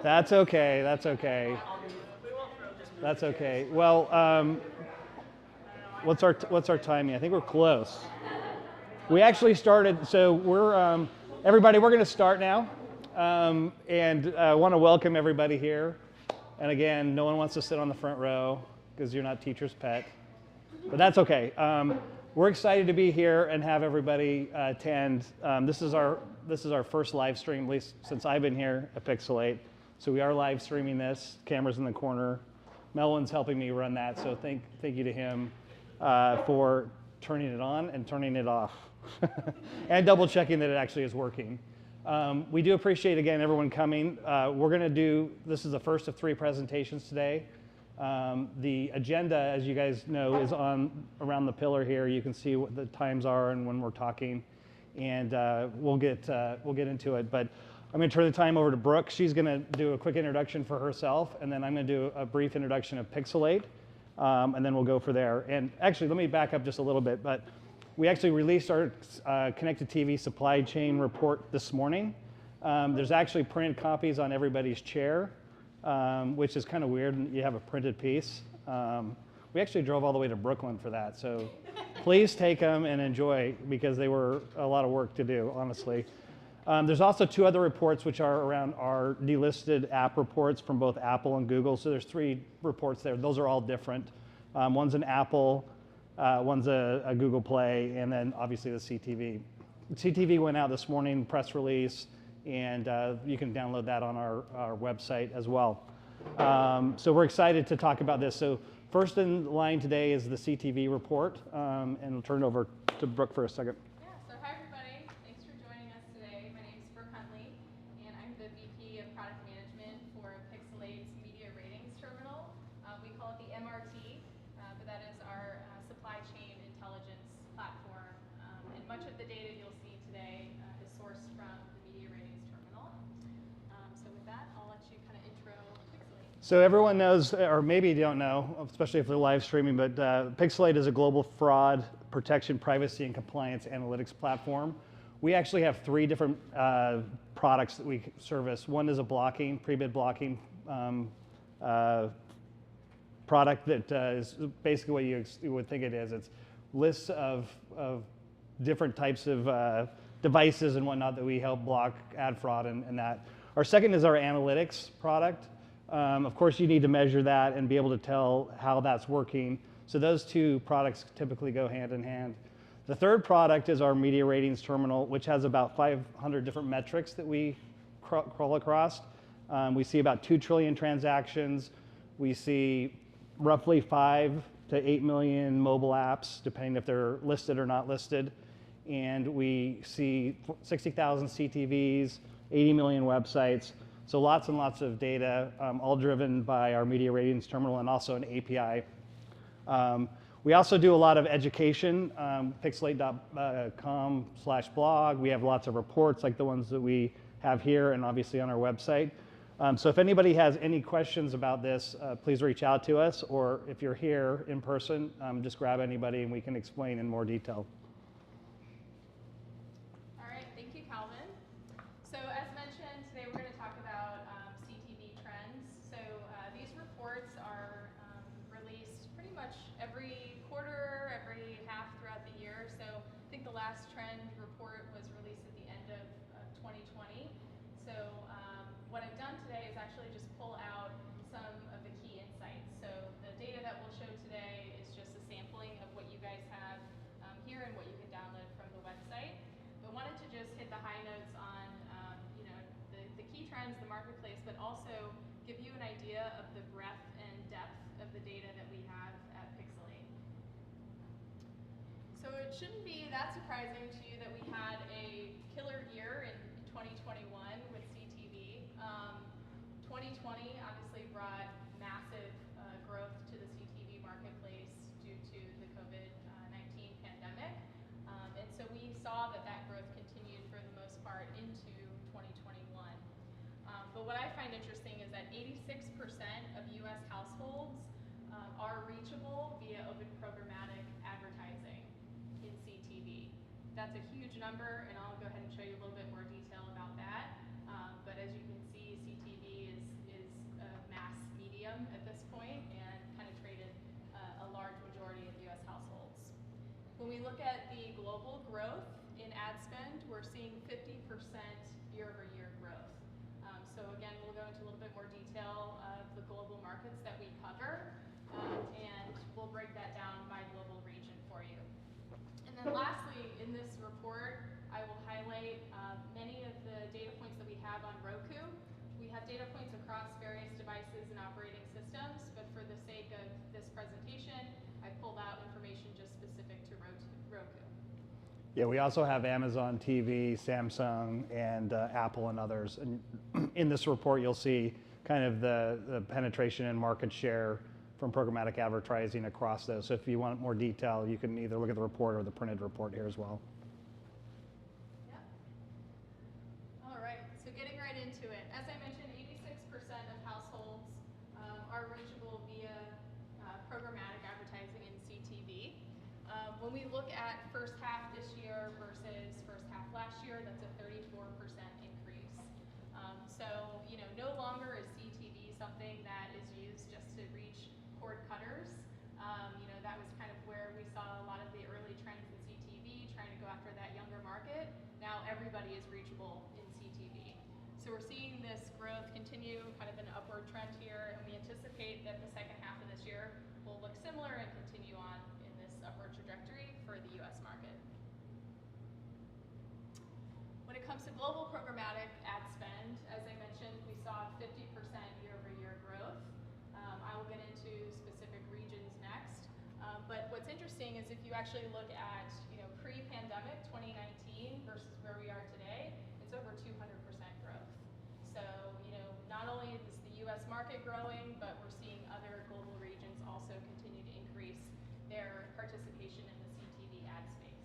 That's okay. That's okay. That's okay. Well, what's our timing? I think we're close. We actually started. So we're everybody. We're going to start now, and I want to welcome everybody here. And again, no one wants to sit on the front row because you're not teacher's pet, but that's okay. We're excited to be here and have everybody attend. This is our first live stream, at least since I've been here at Pixalate. So we are live streaming this. Camera's in the corner. Melvin's helping me run that, so thank you to him for turning it on and turning it off, and double checking that it actually is working. We do appreciate, again, everyone coming. We're going to do, this is the first of 3 presentations today. The agenda, as you guys know, is on around the pillar here. You can see what the times are and when we're talking, and we'll get into it. But I'm going to turn the time over to Brooke. She's going to do a quick introduction for herself, and then I'm going to do a brief introduction of Pixalate, and then we'll go for there. And actually, let me back up just a little bit. But we actually released our Connected TV supply chain report this morning. There's actually printed copies on everybody's chair, which is kind of weird. You have a printed piece. We actually drove all the way to Brooklyn for that. So please take them and enjoy, because they were a lot of work to do, honestly. There's also 2 other reports which are around our delisted app reports from both Apple and Google. So there's 3 reports there. Those are all different. One's an Apple, one's a Google Play, and then obviously the CTV. The CTV went out this morning, press release, and you can download that on our website as well. So we're excited to talk about this. So first in line today is the CTV report, and I'll turn it over to Brooke for a second. Yeah, so hi everybody. Thanks for joining us today. My name is Brooke Huntley, and I'm the VP of Product Management for Pixalate's Media Ratings Terminal. We call it the MRT, but that is our supply chain intelligence platform. And much of the data you'll see today is sourced from the Media Ratings Terminal. So with that, I'll let you kind of intro Pixalate. So everyone knows, or maybe you don't know, especially if they're live streaming, but Pixalate is a global fraud protection, privacy, and compliance analytics platform. We actually have 3 different products that we service. One is a pre-bid blocking product that is basically what you would think it is. It's lists of different types of devices and whatnot that we help block ad fraud and that. Our second is our analytics product. Of course, you need to measure that and be able to tell how that's working. So those 2 products typically go hand in hand. The third product is our Media Ratings Terminal, which has about 500 different metrics that we crawl across. We see about 2 trillion transactions. We see roughly 5 to 8 million mobile apps, depending if they're listed or not listed. And we see 60,000 CTVs, 80 million websites. So lots and lots of data, all driven by our Media Ratings Terminal and also an API. We also do a lot of education, pixalate.com/blog. We have lots of reports like the ones that we have here and obviously on our website. So if anybody has any questions about this, please reach out to us, or if you're here in person, just grab anybody and we can explain in more detail. All right, thank you, Calvin. So as mentioned, today we're going to talk about CTV trends. So these reports are released pretty much every quarter, every half throughout the year. So I think the last trend report was released at the end of 2020. So what I've done today is actually just pull out some of the key insights. So the data that we'll show today is just a sampling of what you guys have here and what you can download from the website. But wanted to just hit the high notes on the key trends, the marketplace, but also give you an idea of the breadth and depth of the data that we have at Pixalate. So it shouldn't be that surprising to you that we had a killer year in 2021 with CTV. 2020 obviously brought massive growth to the CTV marketplace due to the COVID-19 pandemic. And so we saw that growth continued for the most part into 2021. But what I find interesting is that 86% of US households are reachable via open programmatic advertising in CTV. That's a huge number, and I'll go ahead and show you a little bit more detail about that. But as you can see, CTV is we look at the global growth in ad spend, we're seeing 50% year-over-year growth. So again, we'll go into a little bit more detail of the global markets that we cover, and we'll break that down by global region for you. And then lastly, in this report, I will highlight many of the data points that we have on Roku. We have data points across various devices and operating systems, but for the sake of this presentation, I pulled out information just specific to Roku. Yeah, we also have Amazon TV, Samsung, and Apple and others. And in this report, you'll see kind of the penetration and market share from programmatic advertising across those. So if you want more detail, you can either look at the report or the printed report here as well. Yep. All right, so getting right into it. As I mentioned, 86% of households are reachable via programmatic advertising in CTV. When we look at first half this year versus first half last year, that's a 34% increase. So, no longer is CTV something that is used just to reach cord cutters. That was kind of where we saw a lot of the early trends in CTV, trying to go after that younger market. Now everybody is reachable in CTV. So we're seeing this growth continue, kind of an upward trend here, and we anticipate that the second half of this year will look similar and continue on in this upward trajectory for the US market. When it comes to global programmatic ad spend, as I mentioned, we saw 50% year-over-year growth. I will get into specific regions next. But what's interesting is if you actually look at pre-pandemic 2019 versus where we are today, it's over 200% growth. So not only is the US market growing, but we're seeing other global regions also continue to increase their participation in the CTV ad space.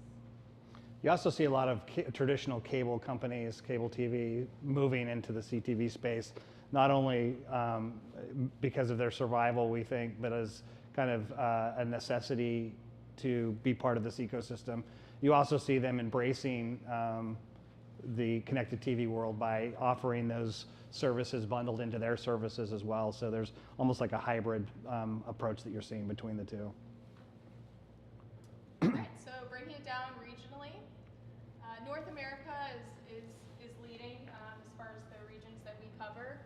You also see a lot of traditional cable companies, cable TV, moving into the CTV space, not only because of their survival, we think, but as kind of a necessity to be part of this ecosystem. You also see them embracing the connected TV world by offering those services bundled into their services as well. So there's almost like a hybrid approach that you're seeing between the two. All right, so breaking it down regionally, North America is leading as far as the regions that we cover,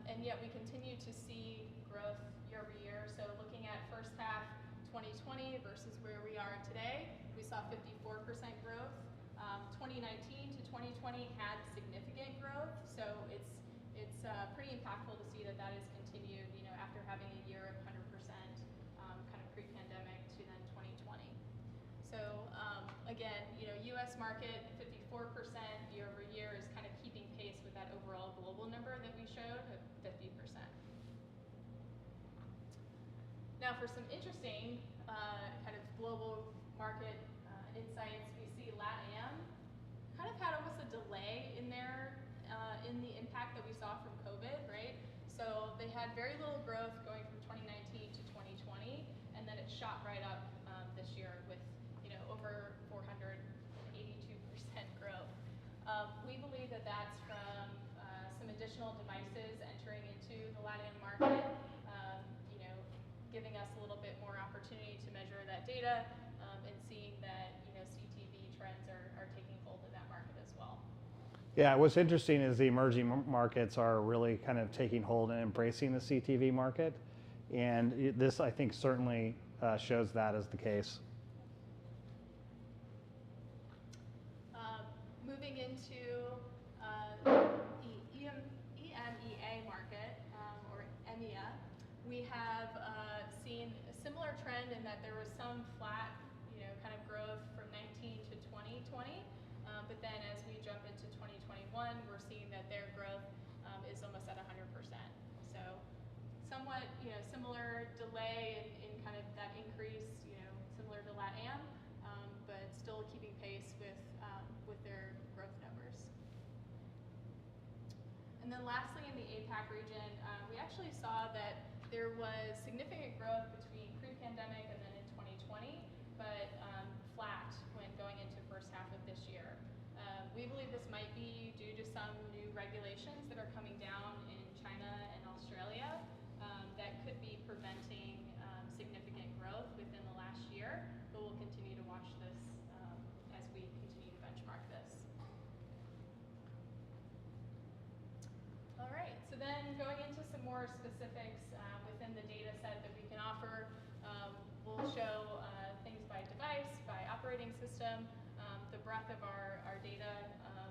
and yet we continue to see growth year over year. So looking at first half 2020 versus where we are today, we saw 54% growth. 2019 to 2020 had significant growth, so it's pretty impactful to see that is continued. After having a year of 100% kind of pre-pandemic to then 2020. So again, U.S. market 54% year over year is kind of keeping pace with that overall global number that we showed of 50%. Now for some interesting kind of global market insights, we see LATAM kind of had almost a delay in in the impact that we saw from COVID, right? So they had very little growth going from 2019 to 2020, and then it shot right up this year with over 482% growth. We believe that that's from some additional devices entering into the LATAM market, giving us a little bit more opportunity to measure that data and seeing that CTV trends are taking hold in that market as well. Yeah, what's interesting is the emerging markets are really kind of taking hold and embracing the CTV market, and this I think certainly shows that as the case. Moving into the EMEA market, or EMEA, we have seen a similar trend in that there was some flat, kind of growth from 19 to 2020, but then as we jump into 2021, we're seeing that their growth is almost at 100%. So somewhat, similar delay in kind of that increase, similar to LATAM, but still keeping pace with their growth numbers. And then lastly, in the APAC region, we actually saw that there was significant growth between pre-pandemic and then in 2020, but flat when going into first half of this year. We believe this might be due to some new regulations that are coming down in China and Australia that could be preventing significant growth within the last year, but we'll continue to watch this So then going into some more specifics within the data set that we can offer, we'll show things by device, by operating system, the breadth of our data.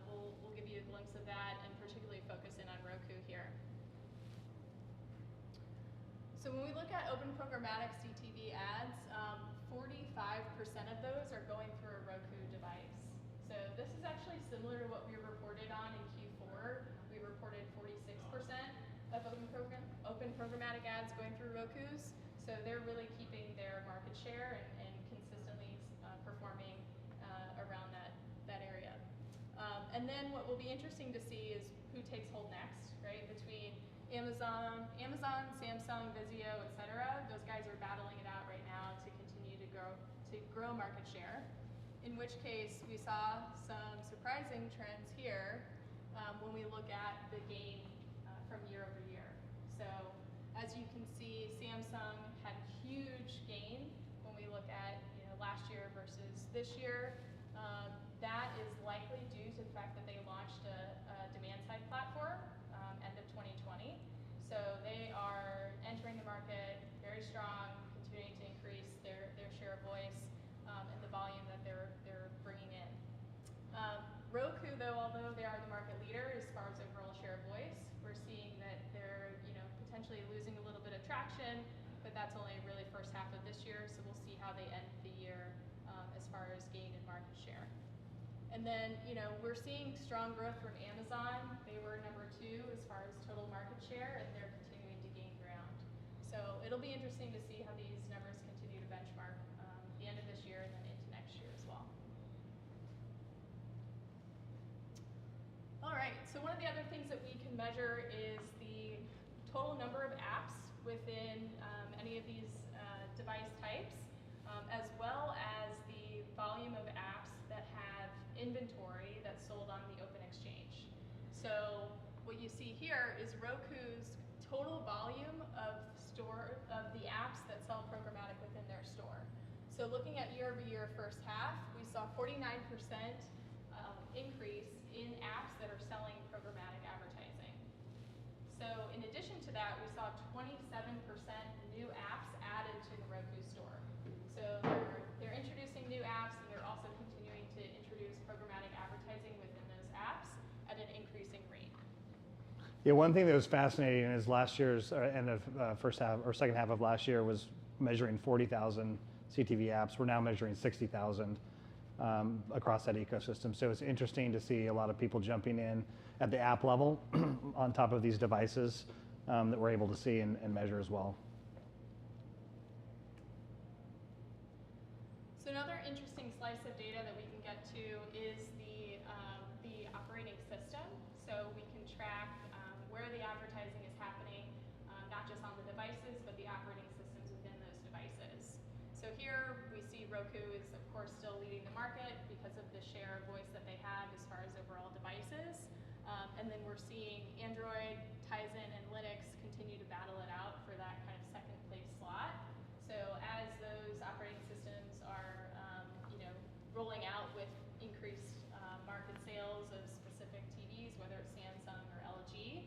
We'll give you a glimpse of that and particularly focus in on Roku here. So when we look at open programmatic CTV ads, 45% of those are going through a Roku device. So this is actually similar to what we reported on in Q4. We reported 46% of open programmatic ads going through Rokus. So they're really keeping their market share and consistently performing around that area. And then what will be interesting to see is who takes hold next, right? Between Amazon, Samsung, Vizio, et cetera. Those guys are battling it out right now to continue to grow market share. In which case, we saw some surprising trends here when we look at the gain from year over year. So as you can see, Samsung had a huge gain when we look at last year versus this year. That is likely due to the fact that they launched a demand-side platform end of 2020. So they are entering the market very strong, continuing to increase their share of voice and the volume that they're bringing in. Roku, though, although they are the market leader as far as overall share of voice, we're seeing that they're potentially losing a little bit of traction, but that's only really first half of this year, so we'll see how they end the year as far as gain in market share. And then, we're seeing strong growth from Amazon. They were number 2 as far as total market share, and they're continuing to gain ground. So it'll be interesting to see how these numbers continue to benchmark the end of this year and then into next year as well. All right, so one of the other things that we can measure is the total number of apps within any of these device types, as well as the volume of apps that have inventory that's sold on the open exchange. So what you see here is Roku's total volume of the apps that sell programmatic within their store. So looking at year over year first half, we saw 49% increase in apps that are selling programmatic advertising. So in addition to that, we saw 27% new apps added to the Roku store. So they're introducing new apps, and they're also continuing to introduce programmatic advertising within those apps at an increasing rate. Yeah, one thing that was fascinating is last year's end of first half or second half of last year was measuring 40,000 CTV apps. We're now measuring 60,000 across that ecosystem. So it's interesting to see a lot of people jumping in at the app level on top of these devices that we're able to see and measure as well. So another interesting slice of data that we can get to is the operating system. So we can track where the advertising is happening, not just on the devices, but the operating systems within those devices. So here we see Roku is, of course, still leading the market because of the share of voice that they have as far as overall devices. And then we're seeing Android, Tizen, and Linux continue to battle it out for that kind of second place slot. So as those operating systems are rolling out with increased market sales of specific TVs, whether it's Samsung or LG,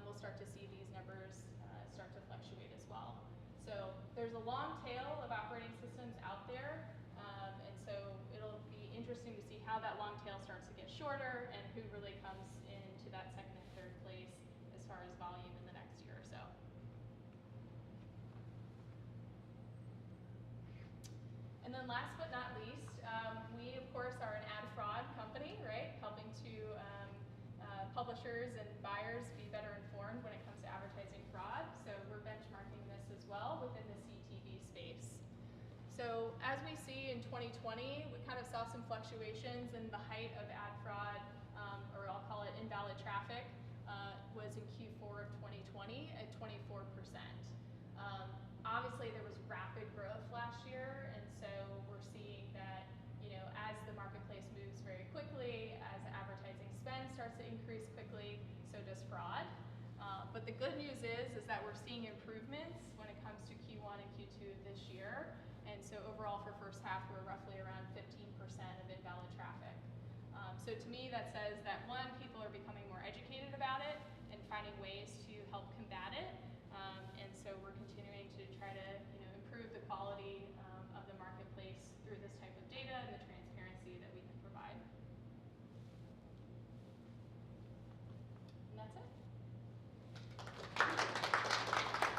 we'll start to see these numbers start to fluctuate as well. So there's a long tail of operating systems out there, and so it'll be interesting to see how that long tail starts to get shorter and who really comes into that second and third place as far as volume in the next year or so. And then last but not least, we of course are an ad fraud company, right? Helping to publishers and buyers be better informed when it comes to advertising fraud. So we're benchmarking this as well within the CTV space. So as we see in 2020, we kind of saw some fluctuations, and the height of ad fraud, or I'll call it invalid traffic, was in Q4 of 2020 at 24%. Obviously, there was rapid growth last year, and so we're seeing that as the marketplace moves very quickly, as advertising spend starts to increase quickly, so does fraud. But the good news is that we're seeing improvements when it comes to Q1 and Q2 this year. And so overall for first half, we're roughly around 15% of invalid traffic. So to me, that says that one, people are becoming more educated about it and finding ways to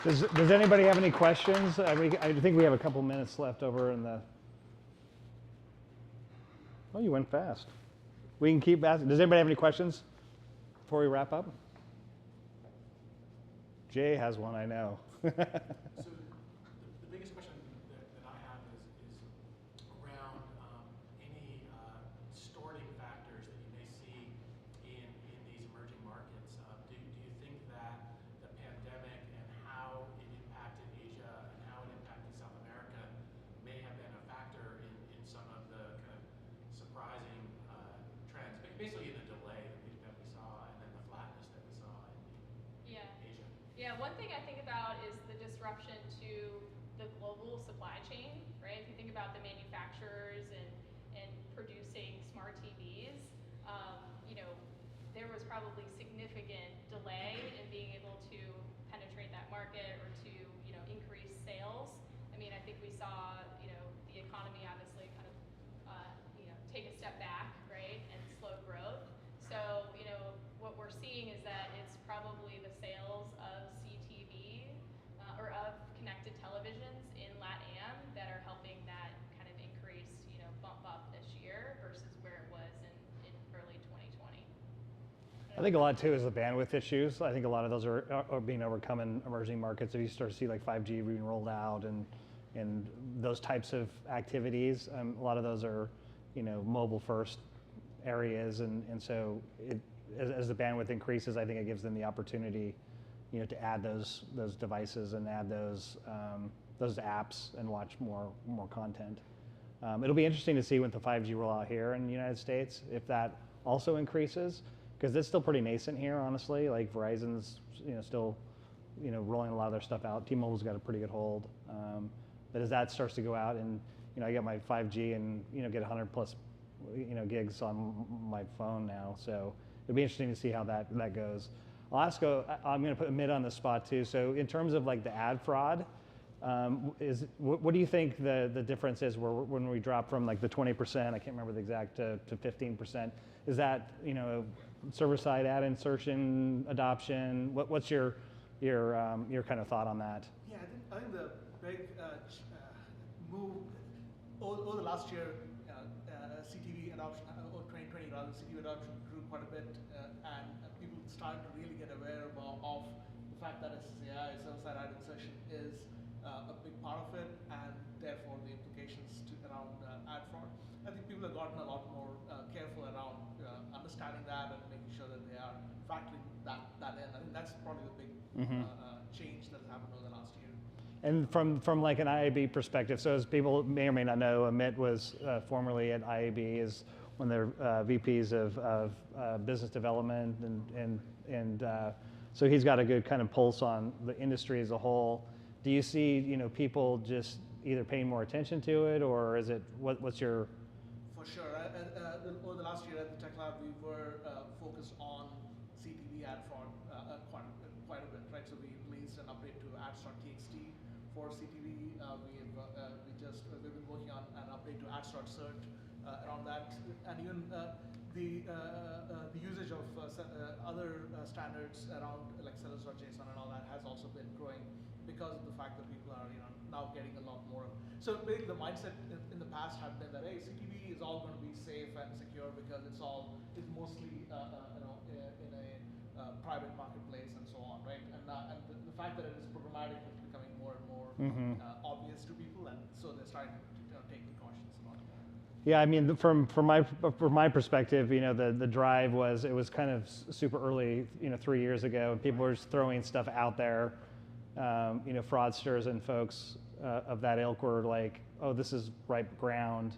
Does anybody have any questions? I think we have a couple minutes left over in the. Oh, you went fast. We can keep asking. Does anybody have any questions before we wrap up? Jay has one, I know. So the biggest question that I have is around any distorting factors that you may see in these emerging markets. Do you think that the pandemic and how it impacted Asia and how it impacted South America may have been a factor in some of the kind of surprising trends, basically in the delay that we saw and then the flatness that we saw in Yeah. Asia? Yeah, one thing I think about is the disruption to the global supply chain, right? If you think about the manufacturers and producing smart TVs, there was probably significant delay in being able to penetrate that market or to, increase sales. I mean, I think we saw, the economy obviously kind of, take a step back, right, and slow growth. So, what we're seeing is that it's probably the sales of CTV or of connected televisions in LATAM that are helping that kind of increase, bump up this year versus where it was in early 2020. I think a lot too is the bandwidth issues. I think a lot of those are being overcome in emerging markets. If you start to see like 5G being rolled out and those types of activities, a lot of those are, mobile first areas, and so as the bandwidth increases, I think it gives them the opportunity, to add those devices and add those apps and watch more content. It'll be interesting to see with the 5G rollout here in the United States if that also increases, because it's still pretty nascent here, honestly. Like Verizon's, still, rolling a lot of their stuff out. T-Mobile's got a pretty good hold, but as that starts to go out, and I get my 5G and get 100 plus, gigs on my phone now, so it'll be interesting to see how that goes. I'm going to put Amit on the spot too. So in terms of like the ad fraud, what do you think the difference is when we drop from like the 20%, I can't remember the exact, to 15%? Is that, server-side ad insertion, adoption? What's your kind of thought on that? Yeah, I think the big move over the last year, CTV adoption, or 2020 rather, CTV adoption grew quite a bit, and people started to really get aware of the fact that SSAI, server-side ad insertion, is a big part of it, and therefore the implications around ad fraud. I think people have gotten a lot more careful around understanding that and making sure that they are factoring that in. I think that's probably the big change that has happened over the last year. And from like an IAB perspective, so as people may or may not know, Amit was formerly at IAB as one of their VPs of business development, and so he's got a good kind of pulse on the industry as a whole. Do you see people just either paying more attention to it, or is it what's your? For sure. Over the last year at the Tech Lab, we were focused on CTV ad fraud quite a bit, right? So we released an update to ads.txt for CTV. We've been working on an update to ads.cert around that, and even the usage of other standards around like sellers.json and all that has also been growing because of the fact that people are now getting a lot more. So maybe the mindset in the past had been that hey, CTV is all going to be safe and secure because it's mostly in a private marketplace and so on, right? And the fact that it is programmatic is becoming more and more obvious to people, and so they're starting to take precautions about that. Yeah, I mean, from my perspective, the drive was kind of super early, 3 years ago, and people were just throwing stuff out there. Fraudsters and folks of that ilk were like, oh, this is ripe ground.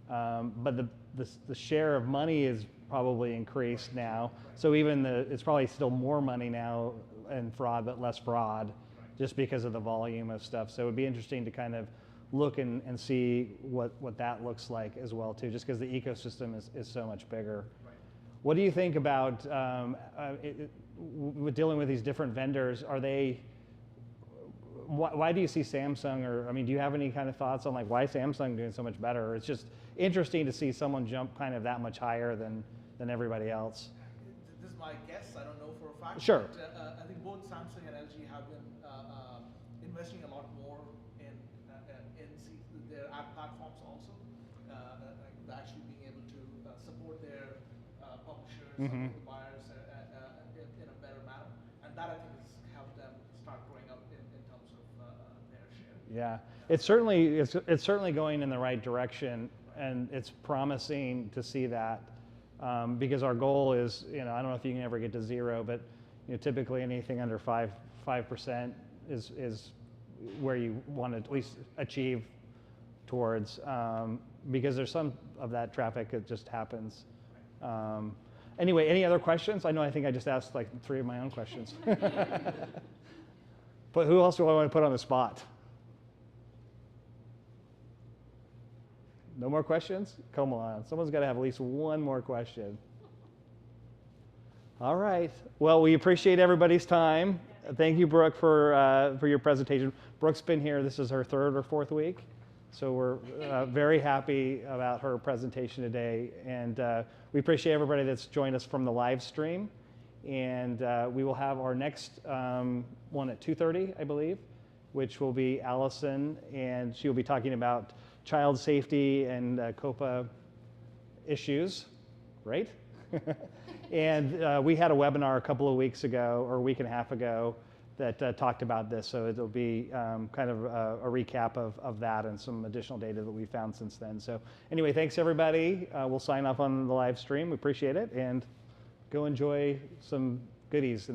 But the share of money is probably increased now. So even it's probably still more money now in fraud, but less fraud, just because of the volume of stuff. So it would be interesting to kind of look and see what that looks like as well too, just because the ecosystem is so much bigger. Right. What do you think about with dealing with these different vendors? Are they? Why do you see Samsung, or I mean, do you have any kind of thoughts on like why Samsung doing so much better? It's just interesting to see someone jump kind of that much higher than everybody else. This is my guess. I don't know for a fact. Sure. But, I think both Samsung and LG have been investing a lot more in their ad platforms also, actually being able to support their publishers, Mhm. support the buyers in a better manner, and that I think has helped them start growing up in terms of their share. Yeah, it's certainly going in the right direction, and it's promising to see that, because our goal is, I don't know if you can ever get to zero, but typically anything under 5% is where you want to at least achieve towards, because there's some of that traffic that just happens. Anyway, any other questions? I think I just asked like 3 of my own questions. But who else do I want to put on the spot? No more questions? Come on, someone's got to have at least one more question. All right. Well, we appreciate everybody's time. Thank you, Brooke, for your presentation. Brooke's been here. This is her 3rd or 4th week, so we're very happy about her presentation today. And we appreciate everybody that's joined us from the live stream. And we will have our next one at 2:30, I believe, which will be Allison, and she'll be talking about child safety and COPA issues, right? And we had a webinar a couple of weeks ago, or a week and a half ago, that talked about this. So it'll be kind of a recap of that and some additional data that we found since then. So anyway, thanks everybody. We'll sign off on the live stream. We appreciate it, and go enjoy some goodies in the